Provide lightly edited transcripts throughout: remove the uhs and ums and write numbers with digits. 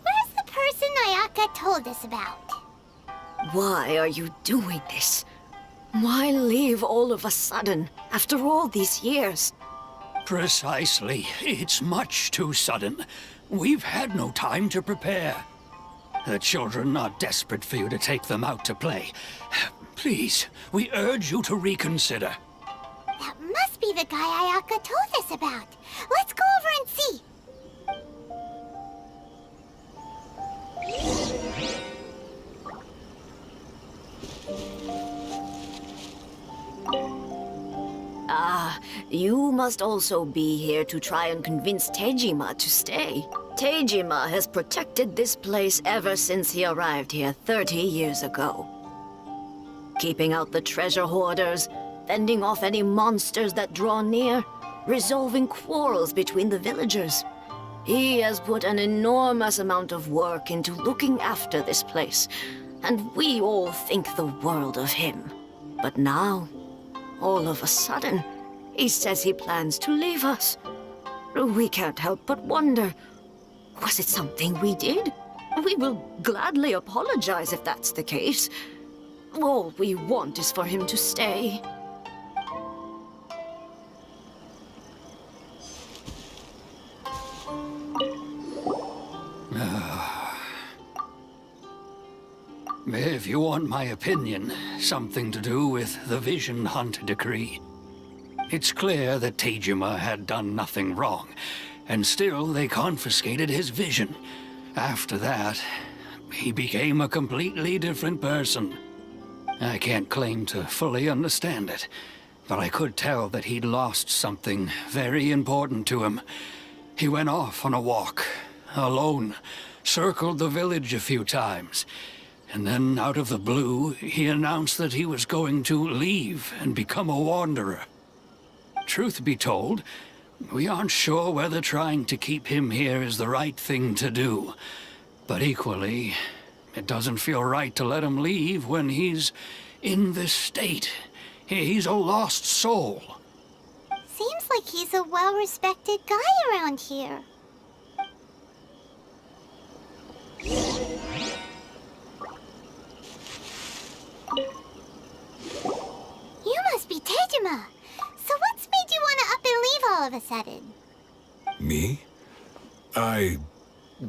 Where's the person Ayaka told us about? Why are you doing this? Why leave all of a sudden, after all these years? Precisely. It's much too sudden. We've had no time to prepare. The children are desperate for you to take them out to play. Please, we urge you to reconsider. That must be the guy Ayaka told us about. Let's go over and see. You must also be here to try and convince Tejima to stay. Tejima has protected this place ever since he arrived here 30 years ago. Keeping out the treasure hoarders, fending off any monsters that draw near, resolving quarrels between the villagers. He has put an enormous amount of work into looking after this place, and we all think the world of him. But now, all of a sudden, he says he plans to leave us. We can't help but wonder, was it something we did? We will gladly apologize if that's the case. All we want is for him to stay. If you want my opinion, something to do with the Vision Hunt decree. It's clear that Tejima had done nothing wrong, and still they confiscated his vision. After that, he became a completely different person. I can't claim to fully understand it, but I could tell that he'd lost something very important to him. He went off on a walk, alone, circled the village a few times, and then out of the blue, he announced that he was going to leave and become a wanderer. Truth be told, we aren't sure whether trying to keep him here is the right thing to do. But equally, it doesn't feel right to let him leave when he's in this state. He's a lost soul. Seems like he's a well-respected guy around here. You must be Tejima. So what's made you want to up and leave all of a sudden? Me?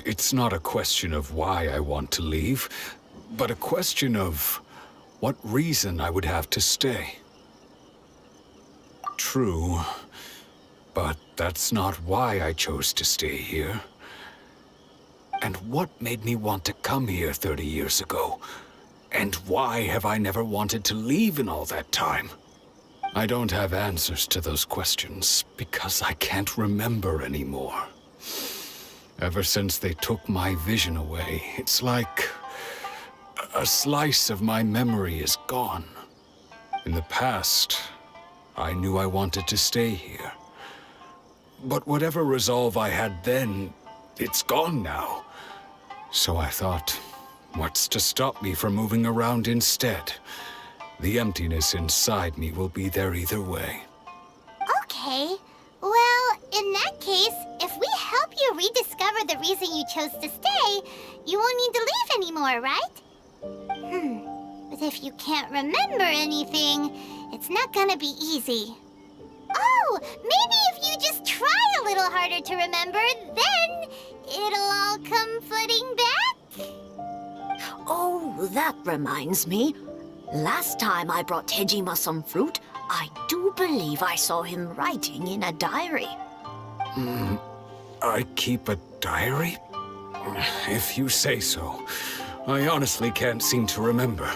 It's not a question of why I want to leave, but a question of what reason I would have to stay. True, but that's not why I chose to stay here. And what made me want to come here 30 years ago? And why have I never wanted to leave in all that time? I don't have answers to those questions because I can't remember anymore. Ever since they took my vision away, it's like a slice of my memory is gone. In the past, I knew I wanted to stay here. But whatever resolve I had then, it's gone now. So I thought, what's to stop me from moving around instead? The emptiness inside me will be there either way. Okay. Well, in that case, if we help you rediscover the reason you chose to stay, you won't need to leave anymore, right? But if you can't remember anything, it's not gonna be easy. Oh, maybe if you just try a little harder to remember, then it'll all come flooding back? Oh, that reminds me. Last time I brought Tejima some fruit, I do believe I saw him writing in a diary. I keep a diary? If you say so. I honestly can't seem to remember.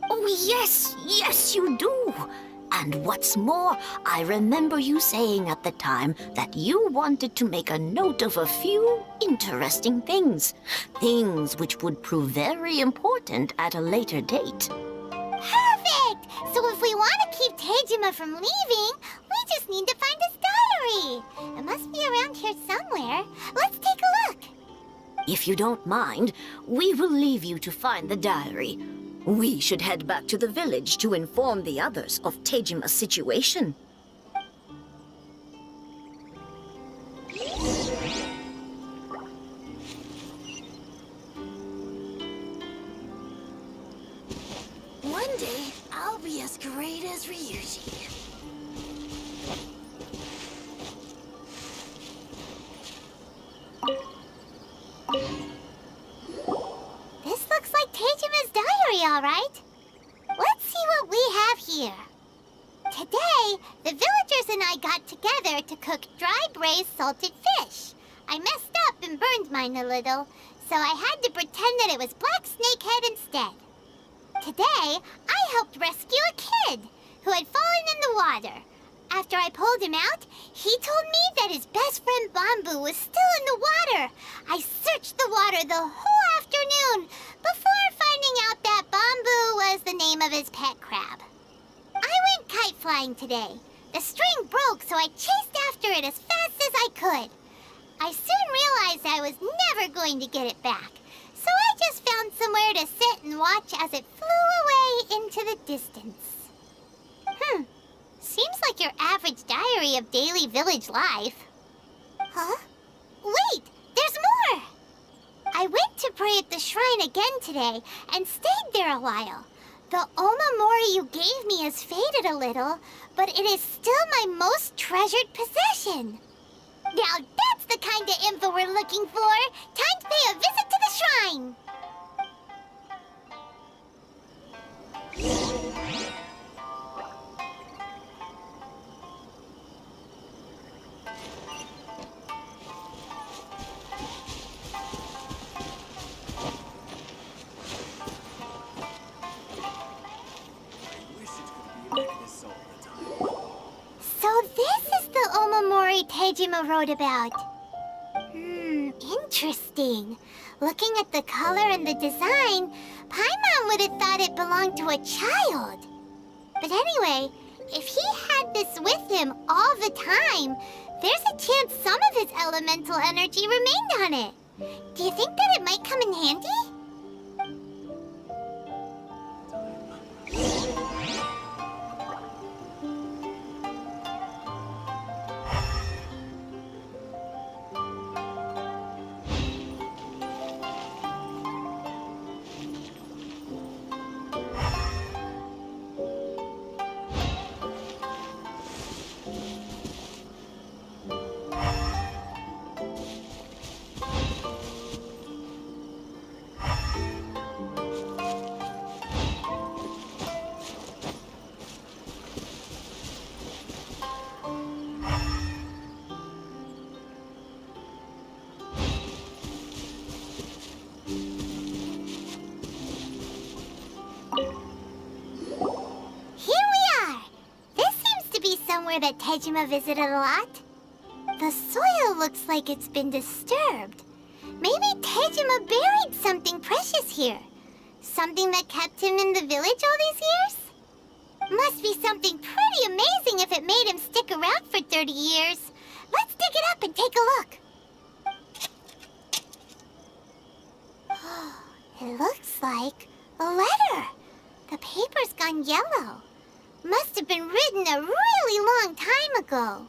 Oh, yes, you do. And what's more, I remember you saying at the time that you wanted to make a note of a few interesting things. Things which would prove very important at a later date. Perfect! So if we want to keep Tejima from leaving, we just need to find his diary. It must be around here somewhere. Let's take a look. If you don't mind, we will leave you to find the diary. We should head back to the village to inform the others of Tejima's situation. One day, I'll be as great as Ryuji. This looks like Tejima's diary, all right. Let's see what we have here. Today, the villagers and I got together to cook dry braised salted fish. I messed up and burned mine a little, so I had to pretend that it was black snakehead instead. Today, I helped rescue a kid who had fallen in the water. After I pulled him out, he told me that his best friend Bamboo was still in the water. I searched the water the whole afternoon before finding out that Bamboo was the name of his pet crab. I went kite flying today. The string broke, so I chased after it as fast as I could. I soon realized I was never going to get it back, so I just found somewhere to sit and watch as it flew away into the distance. Seems like your average diary of daily village life. Huh? Wait, there's more! I went to pray at the shrine again today and stayed there a while. The omamori you gave me has faded a little, but it is still my most treasured possession. Now that's the kind of info we're looking for. Time to pay a visit to the shrine. So this is the omamori Tejima wrote about. Interesting. Looking at the color and the design, Paimon would have thought it belonged to a child. But anyway, if he had this with him all the time, there's a chance some of his elemental energy remained on it. Do you think that it might come in handy? Somewhere that Tejima visited a lot. The soil looks like it's been disturbed. Maybe Tejima buried something precious here. Something that kept him in the village all these years? Must be something pretty amazing if it made him stick around for 30 years. Let's dig it up and take a look. It looks like a letter. The paper's gone yellow. Must have been written a really long time ago.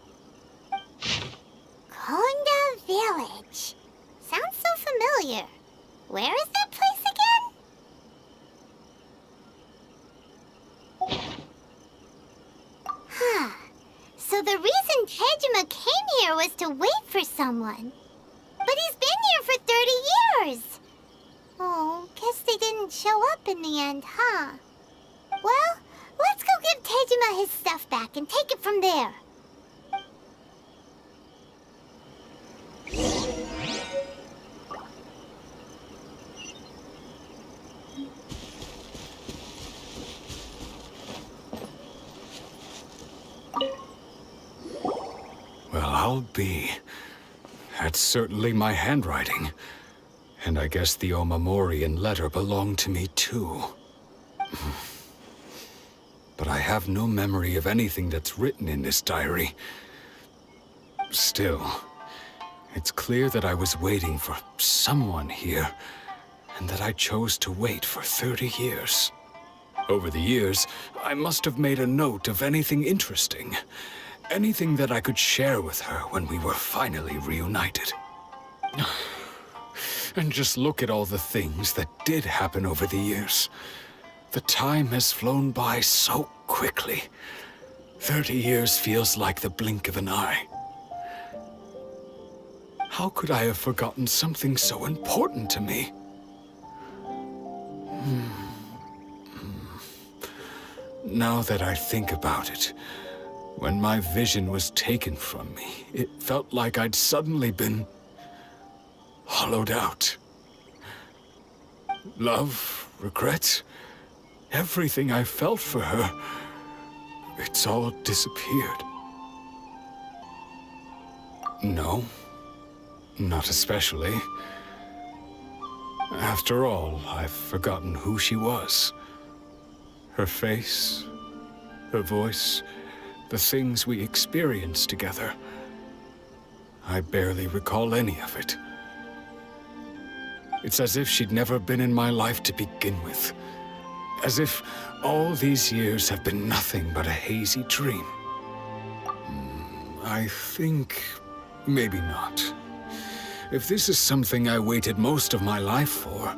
Konda Village. Sounds so familiar. Where is that place again? So the reason Tejima came here was to wait for someone. But he's been here for 30 years. Oh, guess they didn't show up in the end, huh? Well, let's go give Tejima his stuff back and take it from there. well be. That's certainly my handwriting. And I guess the Omamorian letter belonged to me too. But I have no memory of anything that's written in this diary. Still, it's clear that I was waiting for someone here, and that I chose to wait for 30 years. Over the years, I must have made a note of anything interesting. Anything that I could share with her when we were finally reunited. And just look at all the things that did happen over the years. The time has flown by so quickly. 30 years feels like the blink of an eye. How could I have forgotten something so important to me? Now that I think about it, when my vision was taken from me, it felt like I'd suddenly been hollowed out. Love, regret, everything I felt for her, it's all disappeared. No, not especially. After all, I've forgotten who she was. Her face, her voice, the things we experienced together. I barely recall any of it. It's as if she'd never been in my life to begin with. As if all these years have been nothing but a hazy dream. I think maybe not. If this is something I waited most of my life for,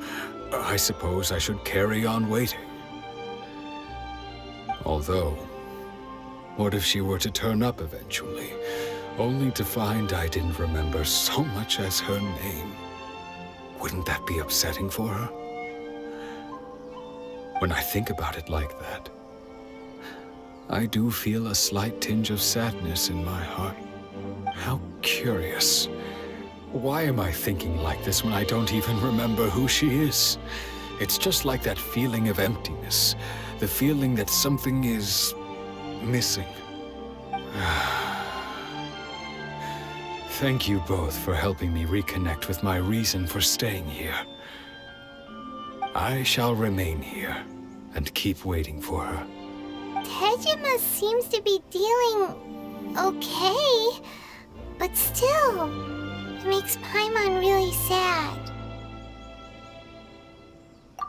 I suppose I should carry on waiting. Although, what if she were to turn up eventually, only to find I didn't remember so much as her name? Wouldn't that be upsetting for her? When I think about it like that, I do feel a slight tinge of sadness in my heart. How curious. Why am I thinking like this when I don't even remember who she is? It's just like that feeling of emptiness, the feeling that something is missing. Thank you both for helping me reconnect with my reason for staying here. I shall remain here and keep waiting for her. Tejima seems to be dealing okay, but still, it makes Paimon really sad.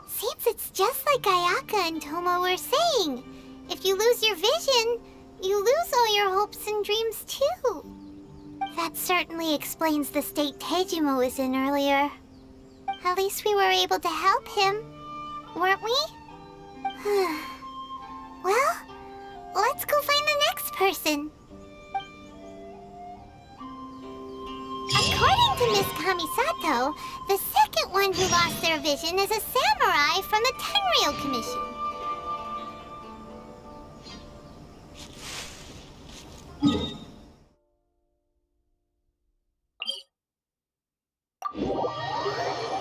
Seems it's just like Ayaka and Tomo were saying. If you lose your vision, you lose all your hopes and dreams too. That certainly explains the state Tejima was in earlier. At least we were able to help him, weren't we? Well, let's go find the next person. According to Miss Kamisato, the second one who lost their vision is a samurai from the Tenryou Commission.